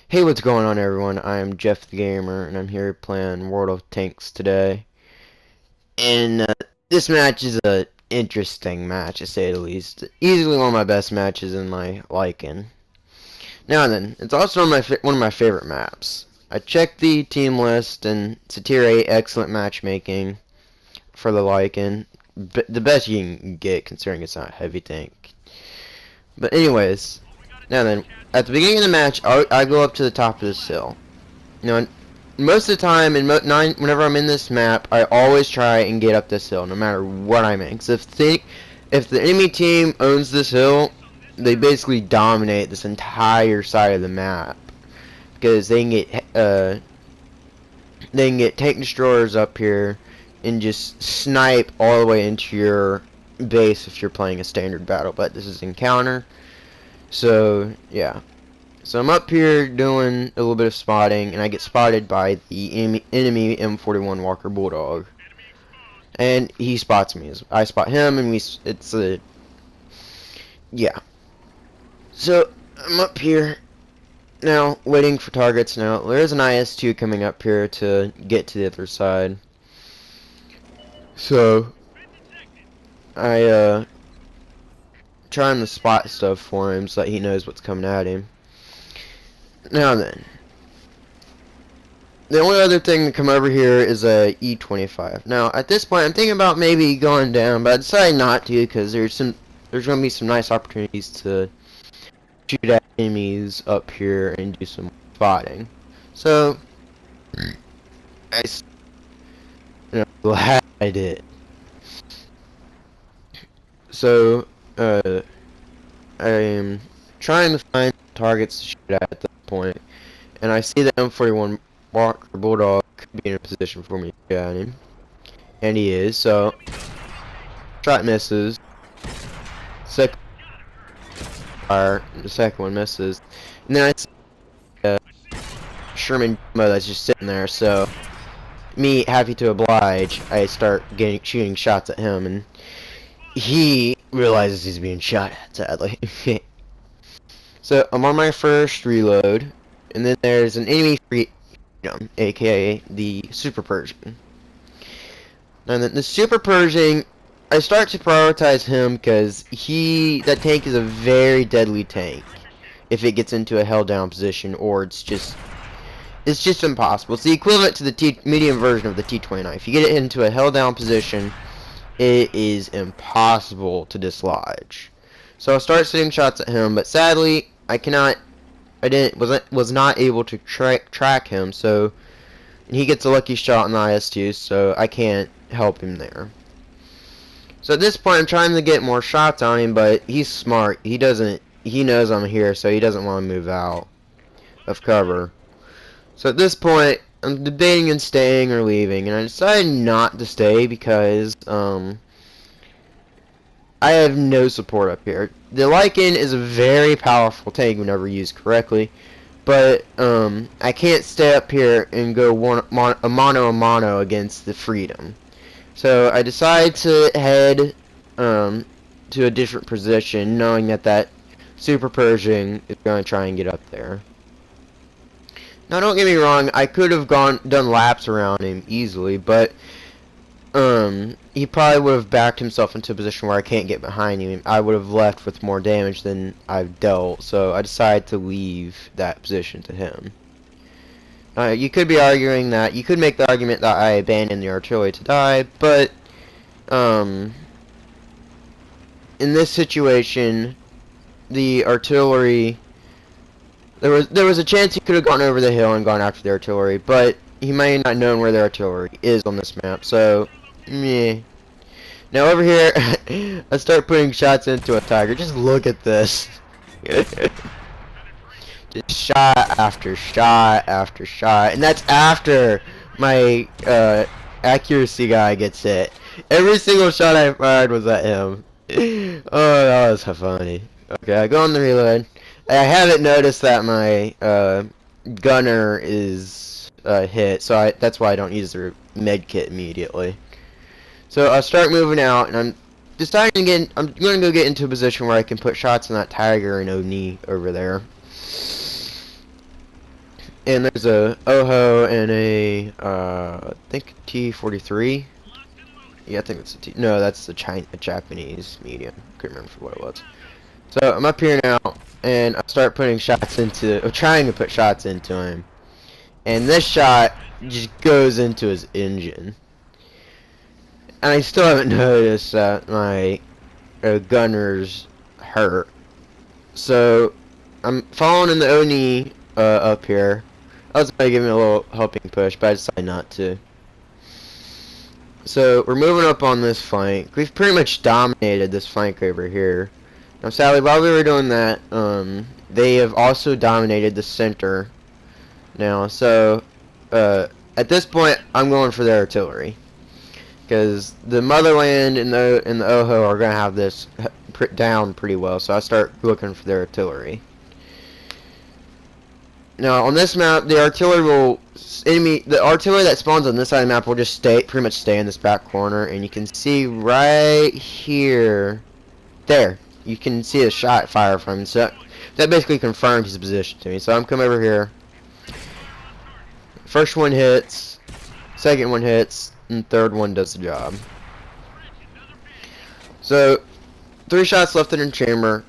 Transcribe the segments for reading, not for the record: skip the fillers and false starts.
Hey, what's going on, everyone? I'm Jeff the Gamer, and I'm here playing World of Tanks today. And this match is a interesting match, to say the least. Easily one of my best matches in my liking. Now then, it's also one of my favorite maps. I checked the team list, and it's a tier 8 excellent matchmaking for the liking. The best you can get, considering it's not a heavy tank. But anyways, now then, at the beginning of the match, I go up to the top of this hill. Now, most of the time, whenever I'm in this map, I always try and get up this hill, no matter what I'm in. Because if the enemy team owns this hill, they basically dominate this entire side of the map. Because they can get tank destroyers up here and just snipe all the way into your base if you're playing a standard battle. But this is encounter, so yeah. So I'm up here doing a little bit of spotting, and I get spotted by the enemy M41 Walker Bulldog, and he spots me. I spot him, and yeah. So I'm up here now, waiting for targets. Now there's an IS-2 coming up here to get to the other side. So I trying to spot stuff for him so that he knows what's coming at him. Now then, the only other thing to come over here is a E25. Now, at this point, I'm thinking about maybe going down, but I decided not to because there's going to be some nice opportunities to shoot at enemies up here and do some spotting. So, glad I did. So, I am trying to find targets to shoot at this point, and I see the M41 Walker Bulldog could be in a position for me to get at him, and he is. So, shot misses. The second one misses, and then I see Sherman Demo that's just sitting there. So, me happy to oblige, I start shooting shots at him, and he realizes he's being shot at, sadly. So I'm on my first reload, and then there's an enemy freedom, aka the Super Persian. Now the Super Persian, I start to prioritize him because that tank is a very deadly tank if it gets into a held down position, or it's just impossible. It's the equivalent to the medium version of the T71. If you get it into a held down position, it is impossible to dislodge. So I start sending shots at him, but sadly was not able to track him. So he gets a lucky shot on the IS-2, so I can't help him there. So at this point, I'm trying to get more shots on him, but he's smart. He knows I'm here, so he doesn't want to move out of cover. So at this point, I'm debating on staying or leaving, and I decided not to stay because I have no support up here. The Lycan is a very powerful tank whenever used correctly, but I can't stay up here and go a mano against the Freedom. So I decide to head to a different position, knowing that Super Pershing is going to try and get up there. Now, don't get me wrong, I could have done laps around him easily, but he probably would have backed himself into a position where I can't get behind him. I would have left with more damage than I've dealt, so I decided to leave that position to him. You could be arguing that, you could make the argument that I abandoned the artillery to die, but in this situation, the artillery, there was a chance he could have gone over the hill and gone after the artillery, but he may not know where the artillery is on this map, so meh. Now over here, I start putting shots into a tiger. Just look at this. Just shot after shot after shot, and that's after my accuracy guy gets hit. Every single shot I fired was at him. Oh, that was funny. Okay, I go on the reload. I haven't noticed that my gunner is hit, so that's why I don't use the med kit immediately. So I start moving out, and I'm deciding again. I'm going to go get into a position where I can put shots on that tiger and Oni over there. And there's a Oho and a I think T43. Yeah, I think it's a T. No, that's the Japanese medium. Couldn't remember what it was. So I'm up here now, and I start putting shots into, or trying to put shots into him, and this shot just goes into his engine. And I still haven't noticed that my gunner's hurt. So I'm following in the Oni up here. I was going to give him a little helping push, but I decided not to. So we're moving up on this flank. We've pretty much dominated this flank over here. Now sadly, while we were doing that, they have also dominated the center now. So at this point, I'm going for their artillery, because the motherland and the Oho are going to have this down pretty well. So I start looking for their artillery. Now on this map, the artillery that spawns on this side of the map will just pretty much stay in this back corner, and you can see right here, there, you can see a shot fire from him. So that basically confirmed his position to me. So I'm coming over here. First one hits, second one hits, and third one does the job. So 3 shots left in the chamber.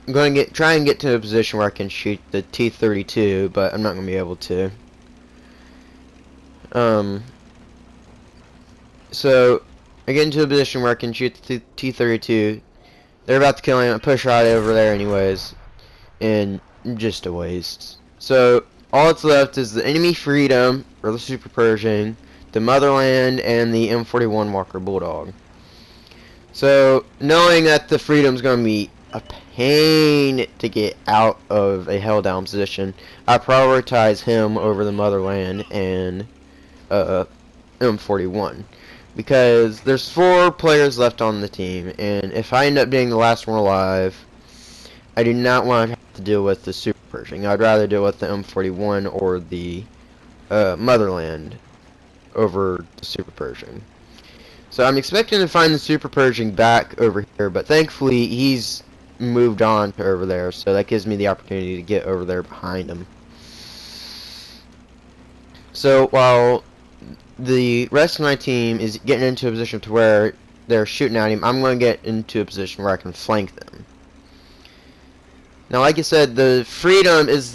I'm going to try and get to a position where I can shoot the T32, but I'm not going to be able to. So I get into a position where I can shoot the T32. They're about to kill him. I push right over there anyways, and just a waste. So all that's left is the enemy Freedom, or the Super Pershing, the Motherland, and the M41 Walker Bulldog. So knowing that the Freedom's going to be a pain to get out of a held down position, I prioritize him over the Motherland and M41, because there's 4 players left on the team, and if I end up being the last one alive, I do not want to have to deal with the Super Pershing. I'd rather deal with the M41 or the Motherland over the Super Pershing. So I'm expecting to find the Super Pershing back over here, but thankfully he's moved on to over there, so that gives me the opportunity to get over there behind him. So while the rest of my team is getting into a position to where they're shooting at him, I'm going to get into a position where I can flank them. Now, like I said, the Freedom is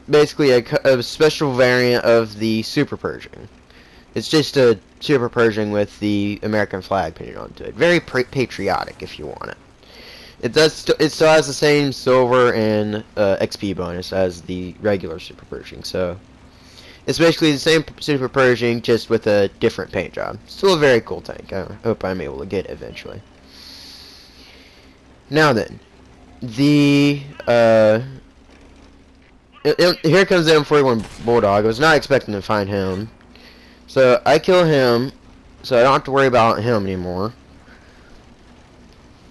basically a special variant of the Super Pershing. It's just a Super Pershing with the American flag painted onto it. Very patriotic, if you want it. It still has the same silver and XP bonus as the regular Super Pershing. So it's basically the same Super Pershing, just with a different paint job. Still a very cool tank. I hope I'm able to get it eventually. Now then, here comes the M41 Bulldog. I was not expecting to find him. So I kill him, so I don't have to worry about him anymore.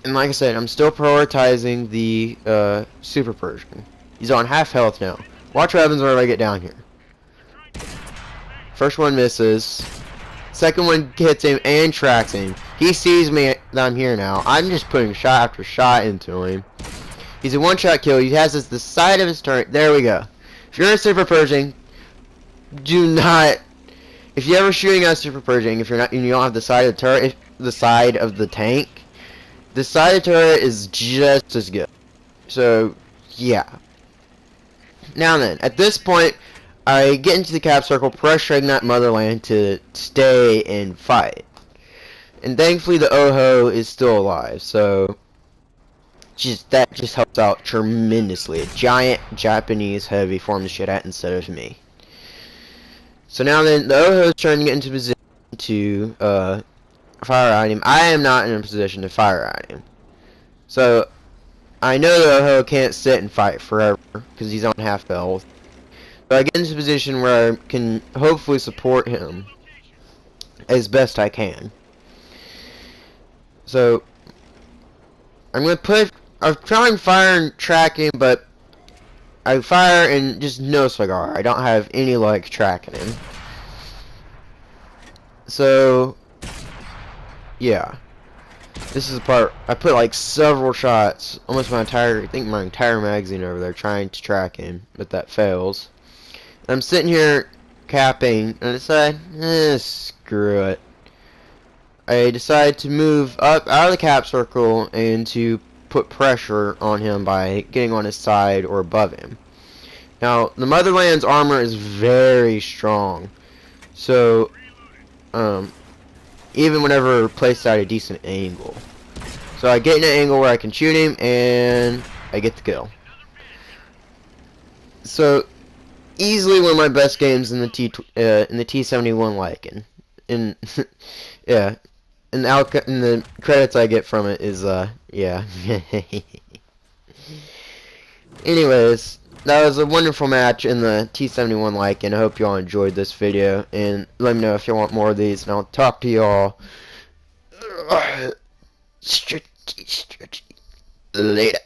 And like I said, I'm still prioritizing the Super Pershing. He's on half health now. Watch what happens when I get down here. First one misses. Second one hits him and tracks him. He sees me that I'm here now. I'm just putting shot after shot into him. He's a one-shot kill. He has the side of his turret. There we go. If you're in a Super Pershing, do not. If you're ever shooting at a Super Pershing, if you're not, and you don't have the side of the turret, the side of the tank, the side of the turret is just as good. So, yeah. Now then, at this point, I get into the cap circle, pressuring that Motherland to stay and fight. And thankfully, the Oho is still alive. So, that just helps out tremendously. A giant Japanese heavy formed shit at instead of me. So now then, the Oho is trying to get into position to fire at him. I am not in a position to fire at him. So I know the Oho can't sit and fight forever because he's on half health. So I get into a position where I can hopefully support him as best I can. So I'm trying fire and tracking, but I fire and just no cigar. I don't have any luck tracking him. So, yeah. This is the part, I put like several shots, almost my entire magazine over there trying to track him, but that fails. I'm sitting here capping, and I decide, screw it. I decide to move up out of the cap circle and to put pressure on him by getting on his side or above him. Now, the Motherland's armor is very strong, so even whenever placed at a decent angle. So I get in an angle where I can shoot him, and I get the kill. So easily one of my best games in the t71 Lycan. In yeah, and the credits I get from it is yeah. Anyways, that was a wonderful match in the T71 Lycan. I hope y'all enjoyed this video, and let me know if you want more of these, and I'll talk to y'all later.